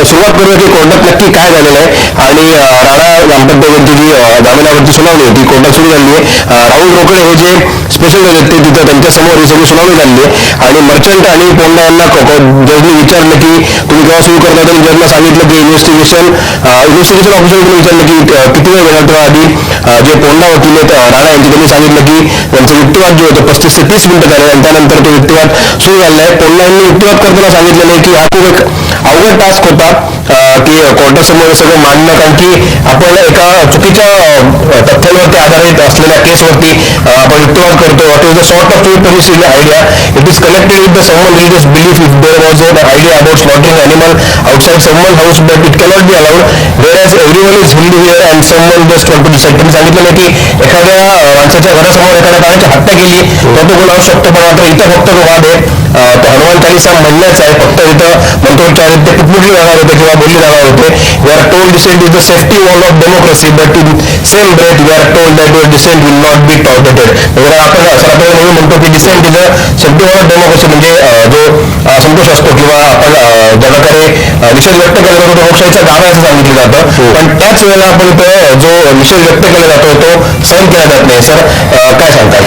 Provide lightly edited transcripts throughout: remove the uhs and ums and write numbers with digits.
सुरुवात करूया की कोर्टात नक्की काय झालेलं आहे आणि राणा दाम्पत्यावरती जी जामिनावरती सुनावणी होती कोर्टात सुरू झाली आहे. राहुल रोकडे हे जे स्पेशल जज ते तिथं त्यांच्यासमोर ही सगळी सुनावणी झाली आहे आणि मर्चंट आणि पोंडा यांना जजने विचारलं की तुम्ही केव्हा सुरू करता, आणि जजला सांगितलं की इन्व्हेस्टिगेशन ऑफिसर विचारलं की किती वेळ घेणार, तेव्हा आधी जे पोंडा वकील आहेत राणा यांचे त्यांनी सांगितलं की त्यांचं युक्तिवाद जे होतं 35 ते 30 मिनिटं झाले आणि त्यानंतर तो युक्तिवाद सुरू झाला आहे. पोंडा यांनी युक्तिवाद करताना सांगितलेलं आहे की हा खूप एक अवघड टास्क होता की कोर्टासमोर हे सगळं मांडणं, कारण की आपण एका चुकीच्या तथ्यांवरती आधारित असलेल्या केसवरती आपण युक्तिवाद करतो. What is the sort of permissible idea, it is connected with the someone religious belief if there was an idea about slaughtering animal outside someone house but it cannot be allowed whereas everyone is Hindu here and someone just want to decide. त्यांनी सांगितलेलं की एखाद्या माणसाच्या घरासमोर एखाद्या प्राण्याची हत्या केली तर तो गुन्हा असू शकतो, पण मात्र इथं फक्त तो वाद आहे तो हनुमान चालीसा म्हणण्याच आहे. फक्त इथं मंत्रोच्चारित ते कुठली जाणार होते किंवा बोलली जाणार होते. We are told dissent is the safety wall of democracy but in same breath we are told that your dissent will not be tolerated. आपण आपल्याला नेहमी म्हणतो की dissent is a safety wall of democracy, म्हणजे जो असंतोष असतो किंवा आपण ज्या प्रकारे निषेध व्यक्त केला जातो तो लोकशाहीचा गाभा असं सांगितलं जातं, पण त्याच वेळेला आपण तो जो निषेध व्यक्त केला जातो तो सहन केला जात नाही. सर काय सांगतात?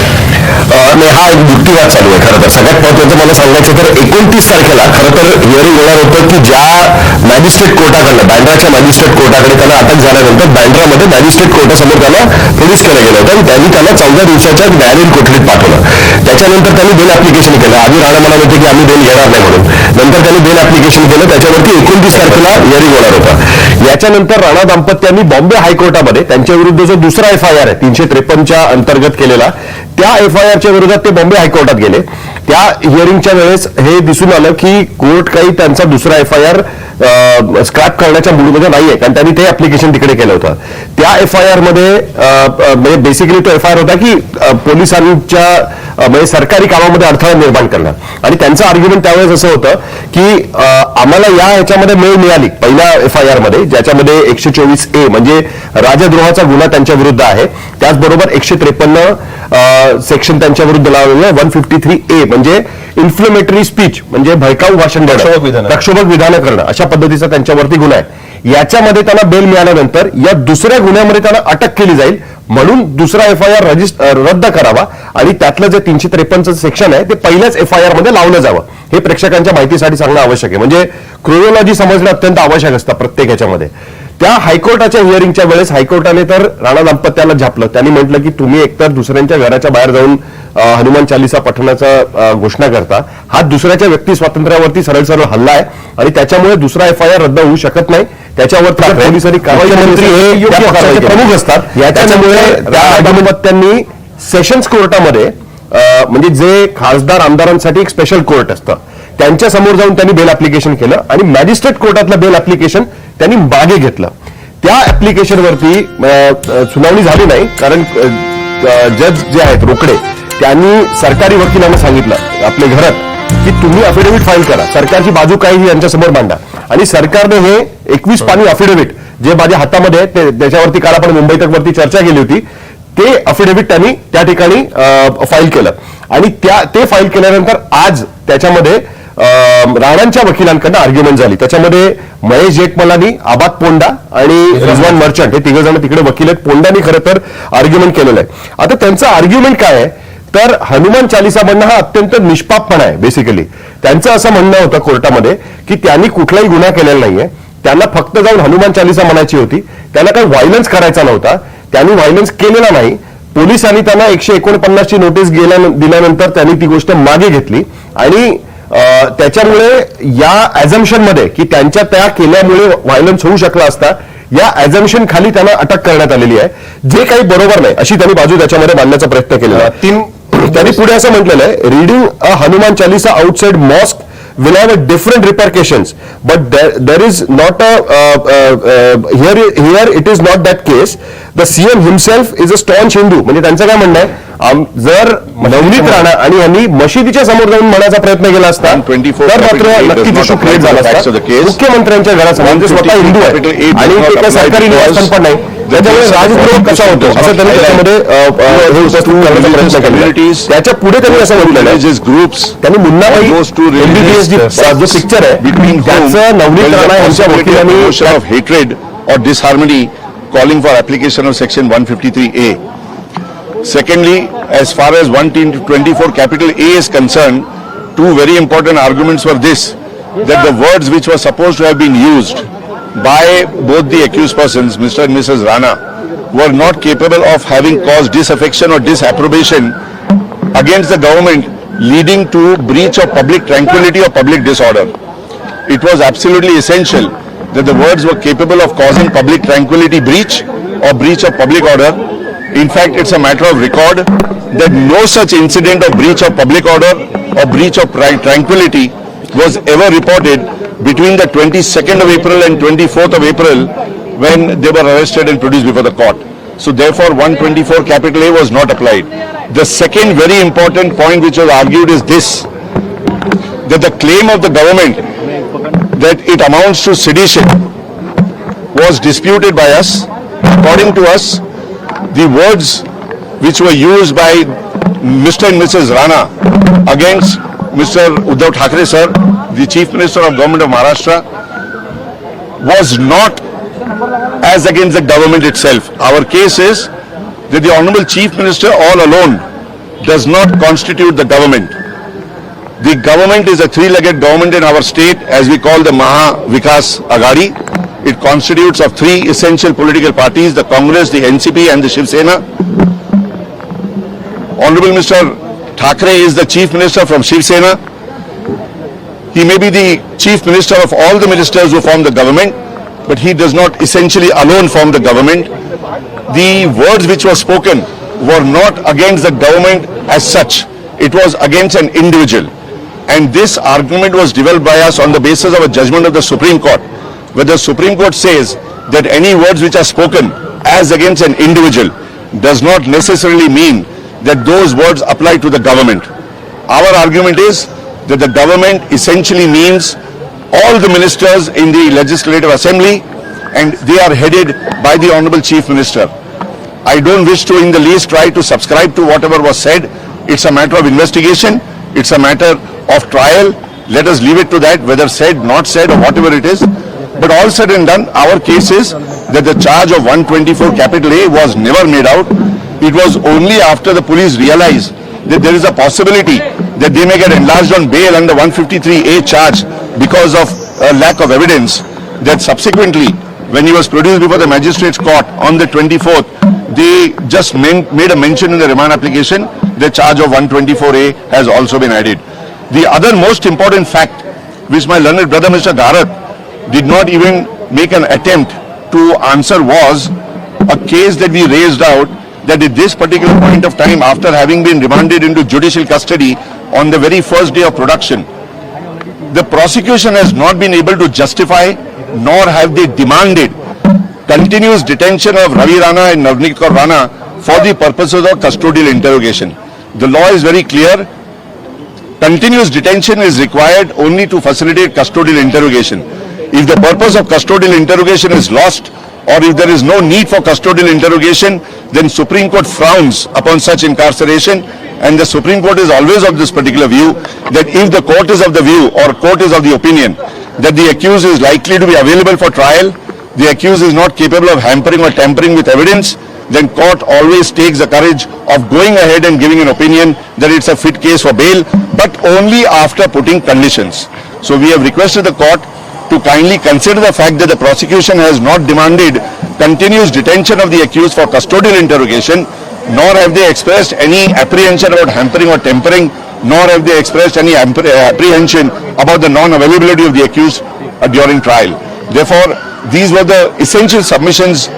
नाही, हा युक्तिवाद चालू आहे. खरं तर सगळ्यात महत्वाचं मला सांगायचं तर 29 तारखेला खरं तर हिअरिंग होणार होतं की ज्या मॅजिस्ट्रेट कोर्टाकडनं बँड्राच्या मॅजिस्ट्रेट कोर्टाकडे त्याला अटक झाल्यानंतर बँड्रामध्ये मॅजिस्ट्रेट कोर्टासमोर त्याला प्रोड्यूस केलं गेलं होतं आणि त्यांनी त्याला 14 दिवसाच्या न्यायालयीन कोठडीत पाठवलं. त्याच्यानंतर त्यांनी बेल ऍप्लिकेशन केलं. आधी राणा म्हणाले होते की आम्ही बेल घेणार नाही म्हणून, नंतर त्यांनी बेल ऍप्लिकेशन केलं. त्याच्यावरती 29 तारखेला हिअरिंग होणार होतं. याच्यानंतर राणा दाम्पत्यांनी बॉम्बे हायकोर्टामध्ये त्यांच्या विरुद्ध जो दुसरा FIR आहे 353च्या अंतर्गत केलेला, त्या FIRच्या विरोधात ते बॉम्बे हायकोर्टात गेले. त्या हिअरिंगच्या वेळेस हे दिसून आलं की कोर्ट काही त्यांचा दुसरा FIR स्क्रॅप करण्याच्या मूडमध्ये नाहीये, कारण त्यांनी ते ऍप्लिकेशन तिकडे केलं होतं. त्या FIR मध्ये म्हणजे बेसिकली तो FIR होता की पोलिसांच्या म्हणजे सरकारी कामामध्ये अडथळा निर्माण करणं, आणि त्यांचं आर्ग्युमेंट त्यावेळेस असं होतं की आम्हाला या ह्याच्यामध्ये मेळ मिळाली पहिल्या FIR मध्ये, ज्याच्यामध्ये 124A म्हणजे राजद्रोहाचा गुन्हा त्यांच्या विरुद्ध आहे. त्याचबरोबर 153 सेक्शन त्यांच्या विरुद्ध लावलेलं, 153A म्हणजे इन्फ्लेमेटरी स्पीच म्हणजे भडकाऊ भाषण देणं, प्रक्षोभक विधानं करणं, अशा पद्धतीचा त्यांच्यावरती गुन्हा आहे. याच्यामध्ये त्यांना बेल मिळाल्यानंतर या दुसऱ्या गुन्ह्यामध्ये त्यांना अटक केली जाईल म्हणून दुसरा FIR रद्द करावा आणि त्यातलं जे 353चं सेक्शन आहे ते पहिल्याच FIR मध्ये लावलं जावं. हे प्रेक्षकांच्या माहितीसाठी सांगणं आवश्यक आहे, म्हणजे क्रोनॉलॉजी समजणं अत्यंत आवश्यक असतं प्रत्येक याच्यामध्ये. त्या हायकोर्टाच्या हिअरिंगच्या वेळेस हायकोर्टाने तर राणा दाम्पत्याला झापलं. त्यांनी म्हटलं की तुम्ही एकतर दुसऱ्यांच्या घराच्या बाहेर जाऊन हनुमान चालीसा पठणाचा घोषणा करता, हा दुसऱ्याच्या व्यक्ती स्वातंत्र्यावरती सरळ सरळ हल्ला आहे आणि त्याच्यामुळे दुसरा FIR रद्द होऊ शकत नाही. त्याच्यावर पोलिसांनी कारवाई, मंत्री हे प्रमुख असतात. याच्यामुळे त्या दाम्पत्यांनी सेशन्स कोर्टामध्ये म्हणजे जे खासदार आमदारांसाठी एक स्पेशल कोर्ट असतं त्यांच्या समोर जाऊन त्यांनी बेल ऍप्लिकेशन केलं आणि मॅजिस्ट्रेट कोर्टातलं बेल ऍप्लिकेशन त्यांनी मागे घेतलं. त्या ऍप्लिकेशनवरती सुनावणी झाली नाही, कारण जज जे आहेत रोकडे त्यांनी सरकारी वकिलांना सांगितलं आपल्या घरात की तुम्ही अफिडेव्हिट फाईल करा, सरकारची बाजू काय ही यांच्यासमोर मांडा. आणि सरकारने हे 21 पानी अफिडेव्हिट जे माझ्या हातामध्ये आहे त्याच्यावरती काल आपण मुंबई तक वरती चर्चा केली होती, ते अफिडेव्हिट त्यांनी त्या ठिकाणी फाईल केलं आणि ते फाईल केल्यानंतर आज त्याच्यामध्ये राणांच्या वकिलांकडनं आर्ग्युमेंट झाली. त्याच्यामध्ये महेश जेठमलानी, आबाद पोंडा आणि रिजवान मर्चंट हे तिघ जण तिकडे वकील आहेत. पोंडानी खरं तर आर्ग्युमेंट केलेलं आहे. आता त्यांचं आर्ग्युमेंट काय आहे तर हनुमान चालीसा म्हणणं हा अत्यंत निष्पापपणा आहे. बेसिकली त्यांचं असं म्हणणं होतं कोर्टामध्ये की त्यांनी कुठलाही गुन्हा केलेला नाहीये, त्यांना फक्त जाऊन हनुमान चालीसा म्हणायची होती, त्यांना काही व्हायलन्स करायचा नव्हता, त्यांनी व्हायलन्स केलेला नाही. पोलिसांनी त्यांना 149ची नोटीस दिल्यानंतर त्यांनी ती गोष्ट मागे घेतली आणि त्याच्यामुळे या ॲझम्पशन मध्ये की त्यांच्या त्या केल्यामुळे व्हायलन्स होऊ शकला असता या ॲझम्पशन खाली त्यांना अटक करण्यात आलेली आहे, जे काही बरोबर नाही अशी त्यांनी बाजू त्याच्यामध्ये मांडण्याचा प्रयत्न केलेला आहे. त्यांनी पुढे असं म्हटलेलं आहे, reading a Hanuman Chalisa outside mosque will have a different repercussions, but there is not here it is not that case. The CM himself is a staunch Hindu. म्हणजे त्यांचं काय म्हणणं आहे, जर नवनीत राणा आणि यांनी मशिदीच्या समोर जाऊन म्हणायचा प्रयत्न केला असता तर मात्र नक्कीच इश्यू क्रिएट झाला असता. मुख्यमंत्र्यांच्या घरासमोर स्वतः हिंदू आहे आणि ते काही सरकारी निवासस्थान पण नाही. त्याच्यामुळे राजद्रोह कसा होतो असं त्यांनी त्याच्यामध्ये हे उपस्थित करण्याचा प्रयत्न केला. त्याच्या पुढे त्यांनी असं म्हटलेलं groups त्यांनी मुन्नाबाई MBBS जो पिक्चर आहे त्याचं नवनीत राणा यांच्या वकिलांनी of hatred or disharmony calling for application of section 153A. Secondly, as far as 124 capital A is concerned, two very important arguments were this, that the words which were supposed to have been used by both the accused persons, Mr. and Mrs. Rana, were not capable of having caused disaffection or disapprobation against the government, leading to breach of public tranquility or public disorder. It was absolutely essential that the words were capable of causing public tranquility breach or breach of public order. In fact, it's a matter of record that no such incident of breach of public order or breach of tranquility was ever reported between the 22nd of April and 24th of April when they were arrested and produced before the court. So therefore 124 capital A was not applied. The second very important point which was argued is this, that the claim of the government that it amounts to sedition was disputed by us. According to us, the words which were used by Mr. and Mrs. Rana against Mr. Uddhav Thackeray sir, the Chief Minister of Government of Maharashtra, was not as against the government itself. Our case is that the Honorable Chief Minister all alone does not constitute the government. The government is a three-legged government in our state, as we call the Maha Vikas Aghadi. It constitutes of three essential political parties, the Congress, the NCP and the Shiv Sena. Honorable Mr. Thackeray is the Chief Minister from Shiv Sena. He may be the Chief Minister of all the ministers who form the government, but he does not essentially alone form the government. The words which were spoken were not against the government as such. It was against an individual. And this argument was developed by us on the basis of a judgment of the Supreme Court, where the Supreme Court says that any words which are spoken as against an individual does not necessarily mean that those words apply to the government. Our argument is that the government essentially means all the ministers in the Legislative Assembly, and they are headed by the Honorable Chief Minister. I don't wish to in the least try to subscribe to whatever was said. It's a matter of investigation. It's a matter of trial. Let us leave it to that, whether said, not said, or whatever it is. But all said and done, our case is that the charge of 124 capital A was never made out. It was only after the police realized that there is a possibility that they may get enlarged on bail under 153A charge because of a lack of evidence, that subsequently, when he was produced before the magistrate's court on the 24th, they just made a mention in the remand application, the charge of 124A has also been added. The other most important fact, which my learned brother Mr. Garat did not even make an attempt to answer, was a case that we raised out, that at this particular point of time, after having been remanded into judicial custody on the very first day of production, the prosecution has not been able to justify, nor have they demanded continuous detention of Ravi Rana and Navneet Kaur Rana for the purposes of custodial interrogation. The law is very clear. Continuous detention is required only to facilitate custodial interrogation. If the purpose of custodial interrogation is lost, or if there is no need for custodial interrogation, then Supreme Court frowns upon such incarceration, and the Supreme Court is always of this particular view, that if the court is of the view, or court is of the opinion, that the accused is likely to be available for trial, the accused is not capable of hampering or tampering with evidence, then court always takes the courage of going ahead and giving an opinion that it's a fit case for bail, but only after putting conditions. So we have requested the court to kindly consider the fact that the prosecution has not demanded continuous detention of the accused for custodial interrogation, nor have they expressed any apprehension about hampering or tampering, nor have they expressed any apprehension about the non-availability of the accused during trial. Therefore, these were the essential submissions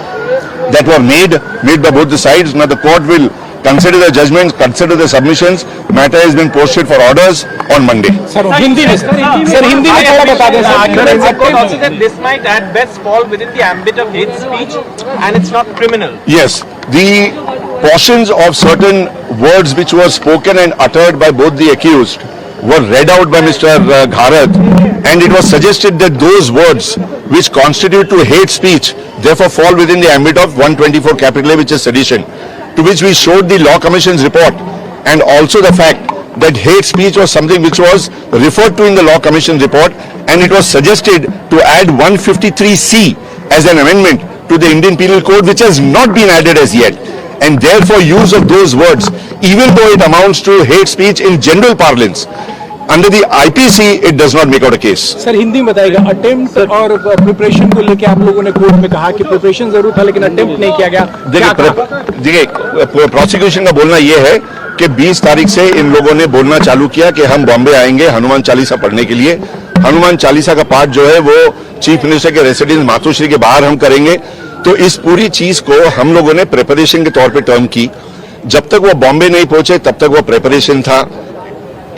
that were made by both the sides. Now the court will consider the judgments, consider the submissions. Matter has been posted for orders on Monday. Sir, Hindi में थोड़ा बता दें sir. The court also that this might at best fall within the ambit of hate speech and it's not criminal. Yes, the portions of certain words which were spoken and uttered by both the accused were read out by Mr. Gharat, and it was suggested that those words which constitute to hate speech therefore fall within the ambit of 124 capital A, which is sedition, to which we showed the Law Commission's report and also the fact that hate speech was something which was referred to in the Law Commission report, and it was suggested to add 153C as an amendment to the Indian Penal Code, which has not been added as yet. And therefore use of those words, even though it amounts to hate speech in general parlance, under the IPC it does not make out a case. Sir Hindi में बताइएगा, attempt और preparation को लेके आप लोगों ने court में कहा कि प्रिपरेशन जरूर था लेकिन अटेम्प्ट नहीं किया गया। देखिए प्रोसिक्यूशन का बोलना यह है कि 20 तारीख से इन लोगों ने बोलना चालू किया कि हम बॉम्बे आएंगे हनुमान चालीसा पढ़ने के लिए। हनुमान चालीसा का पाठ जो है वो चीफ मिनिस्टर के रेसिडेंस मातोश्री के बाहर हम करेंगे। तो इस पूरी चीज को हम लोगों ने प्रिपरेशन के तौर पे टर्म की। जब तक वो बॉम्बे नहीं पहुंचे तब तक वो प्रिपरेशन था,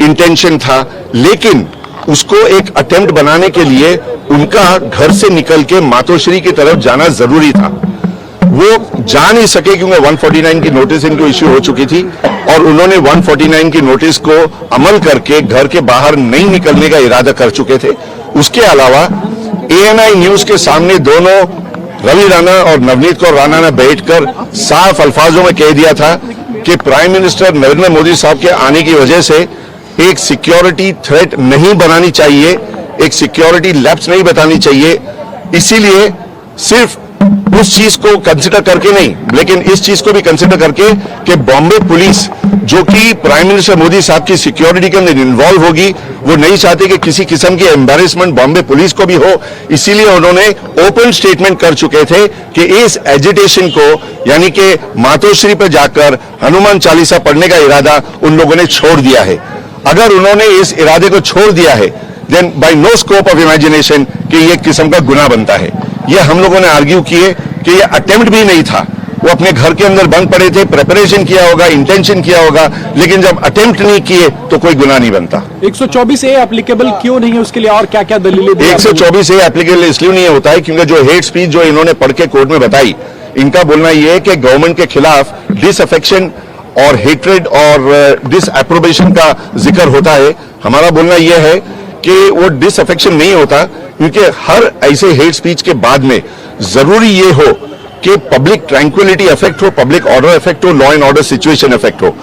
इंटेंशन था, लेकिन उसको एक अटेम्प्ट बनाने के लिए उनका घर से निकल के मातोश्री की तरफ जाना जरूरी था। वो जा नहीं सके क्योंकि 149 की नोटिस इनको इश्यू हो चुकी थी और उन्होंने 149 की नोटिस को अमल करके घर के बाहर नहीं निकलने का इरादा कर चुके थे। उसके अलावा ANI न्यूज के सामने दोनों रवि राणा और नवनीत कौर राणा ने बैठकर साफ अल्फाजों में कह दिया था कि प्राइम मिनिस्टर नरेंद्र मोदी साहब के आने की वजह से एक सिक्योरिटी थ्रेट नहीं बनानी चाहिए, एक सिक्योरिटी लैप्स नहीं बतानी चाहिए। इसीलिए सिर्फ उस चीज को कंसिडर करके नहीं, लेकिन इस चीज को भी कंसिडर करके कि बॉम्बे पुलिस जो कि प्राइम मिनिस्टर मोदी साहब की सिक्योरिटी के अंदर इन्वॉल्व होगी, वो नहीं चाहते कि किसी किस्म की एम्बैरेसमेंट बॉम्बे पुलिस को भी हो। इसीलिए उन्होंने ओपन स्टेटमेंट कर चुके थे कि इस एजिटेशन को यानी कि मातोश्री पर जाकर हनुमान चालीसा पढ़ने का इरादा उन लोगों ने छोड़ दिया है। अगर उन्होंने इस इरादे को छोड़ दिया है then by no scope of imagination कि ये किस्म का गुनाह बनता है। ये हम लोगों ने आर्ग्यू किए कि ये अटेम्प्ट भी नहीं था, वो अपने घर के अंदर बंद पड़े थे, प्रिपरेशन किया होगा, इंटेंशन किया होगा, लेकिन जब अटेम्प्ट नहीं किए तो कोई गुनाह नहीं बनता। 124A एप्लीकेबल क्यों नहीं है, उसके लिए और क्या क्या दलीलें दी? 124A एप्लीकेबल इसलिए नहीं होता है क्योंकि जो हेट स्पीच जो इन्होंने पढ़ के कोर्ट में बताई, इनका बोलना यह है कि गवर्नमेंट के खिलाफ डिसअफेक्शन और हेट्रेड और डिसअप्रोबेशन का जिक्र होता है। हमारा बोलना यह है कि वो डिसअफेक्शन नहीं होता क्योंकि हर ऐसे हेट स्पीच के बाद में जरूरी ये हो कि पब्लिक ट्रैंक्विलिटी इफेक्ट हो, पब्लिक ऑर्डर इफेक्ट हो, law and order situation effect हो।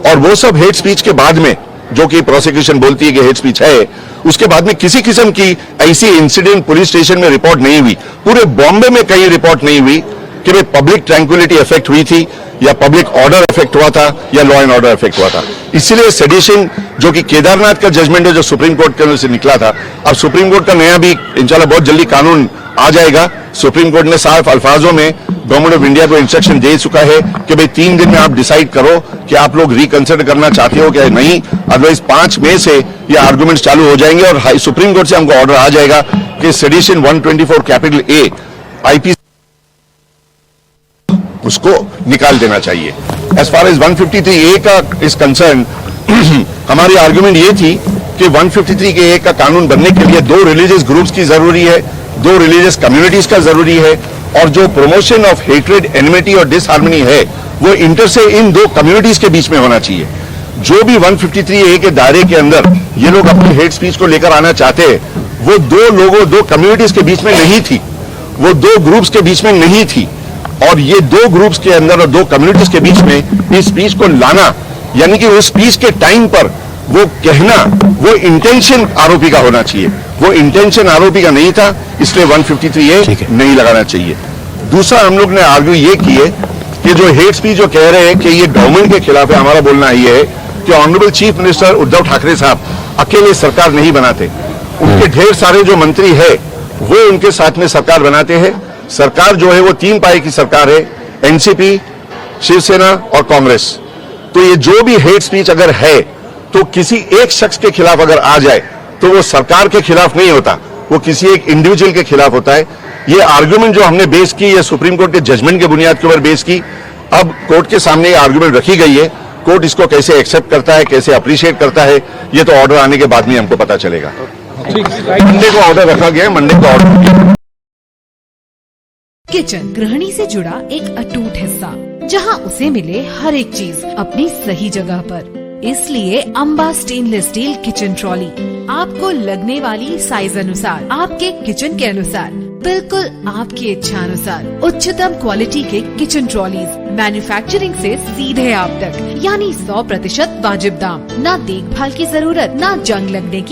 और वो सब हेट स्पीच के बाद में जो कि प्रोसिक्यूशन बोलती है कि हेट स्पीच है, उसके बाद में किसी किस्म की ऐसी इंसिडेंट पुलिस स्टेशन में रिपोर्ट नहीं हुई, पूरे बॉम्बे में कहीं रिपोर्ट नहीं हुई कि भाई पब्लिक ट्रैंक्विलिटी इफेक्ट हुई थी या पब्लिक ऑर्डर इफेक्ट हुआ था या लॉ एंड ऑर्डर इफेक्ट हुआ था। इसीलिए सेडिशन जो कि केदारनाथ का जजमेंट है जो सुप्रीम कोर्ट के अंदर से निकला था, अब सुप्रीम कोर्ट का नया भी इंशाल्लाह बहुत जल्दी कानून आ जाएगा। सुप्रीम कोर्ट ने साफ अल्फाजों में गवर्नमेंट ऑफ इंडिया को इंस्ट्रक्शन दे चुका है कि भाई 3 दिन में आप डिसाइड करो कि आप लोग रिकंसिडर करना चाहते हो क्या नहीं, अदरवाइज 5 मई से ये आर्गुमेंट्स चालू हो जाएंगे और सुप्रीम कोर्ट से हमको ऑर्डर आ जाएगा कि सेडिशन 124 कैपिटल A IPC उसको निकाल देना चाहिए। एज फार एज 153A का इस कंसर्न, हमारी आर्गुमेंट ये थी कि 153A का कानून बनने के लिए 2 रिलीजियस ग्रुप्स की जरूरी है, 2 रिलीजियस कम्युनिटीज का जरूरी है, और जो प्रमोशन ऑफ हेट्रेड, एनिमिटी और डिसहार्मनी है वो इंटर से इन 2 कम्युनिटीज के बीच में होना चाहिए। जो भी 153A के दायरे के अंदर ये लोग अपनी हेट स्पीच को लेकर आना चाहते हैं, वो 2 कम्युनिटीज के बीच में नहीं थी, वो 2 ग्रुप्स के बीच में नहीं थी। और ये 2 ग्रुप्स के अंदर और 2 कम्युनिटीज के बीच में इस स्पीच को लाना, यानी कि उस स्पीच के टाइम पर वो कहना, वो इंटेंशन आरोपी का होना चाहिए, वो इंटेंशन आरोपी का नहीं था, इसलिए 153A नहीं लगाना चाहिए। दूसरा हम लोग ने आर्ग्यू ये किए कि जो हेट स्पीच जो कह रहे हैं कि ये गवर्नमेंट के खिलाफ है, हमारा बोलना ये है कि honourable chief minister Uddhav Thackeray साहब अकेले सरकार नहीं बनाते, उनके ढेर सारे जो मंत्री है वो उनके साथ में सरकार बनाते हैं। सरकार जो है वो 3 पाए की सरकार है, एनसीपी, शिवसेना और कांग्रेस। तो ये जो भी हेट स्पीच अगर है तो किसी एक शख्स के खिलाफ अगर आ जाए तो वो सरकार के खिलाफ नहीं होता, वो किसी एक इंडिविजुअल के खिलाफ होता है। ये आर्गुमेंट जो हमने बेस की, ये सुप्रीम कोर्ट के जजमेंट के बुनियाद के ऊपर बेस की। अब कोर्ट के सामने ये आर्गुमेंट रखी गई है, कोर्ट इसको कैसे एक्सेप्ट करता है, कैसे अप्रिशिएट करता है, ये तो ऑर्डर आने के बाद में हमको पता चलेगा। मंडे को ऑर्डर रखा गया है, मंडे को ऑर्डर। किचन गृहिणी से जुड़ा एक अटूट हिस्सा, जहां उसे मिले हर एक चीज अपनी सही जगह पर। इसलिए Amba stainless steel kitchen trolley आपको लगने वाली साइज अनुसार, आपके किचन के अनुसार, बिल्कुल आपकी इच्छा अनुसार उच्चतम क्वालिटी के किचन ट्रॉलीज मैन्युफैक्चरिंग से सीधे आप तक, यानी 100% वाजिब दाम, ना देखभाल की जरूरत, ना जंग लगने की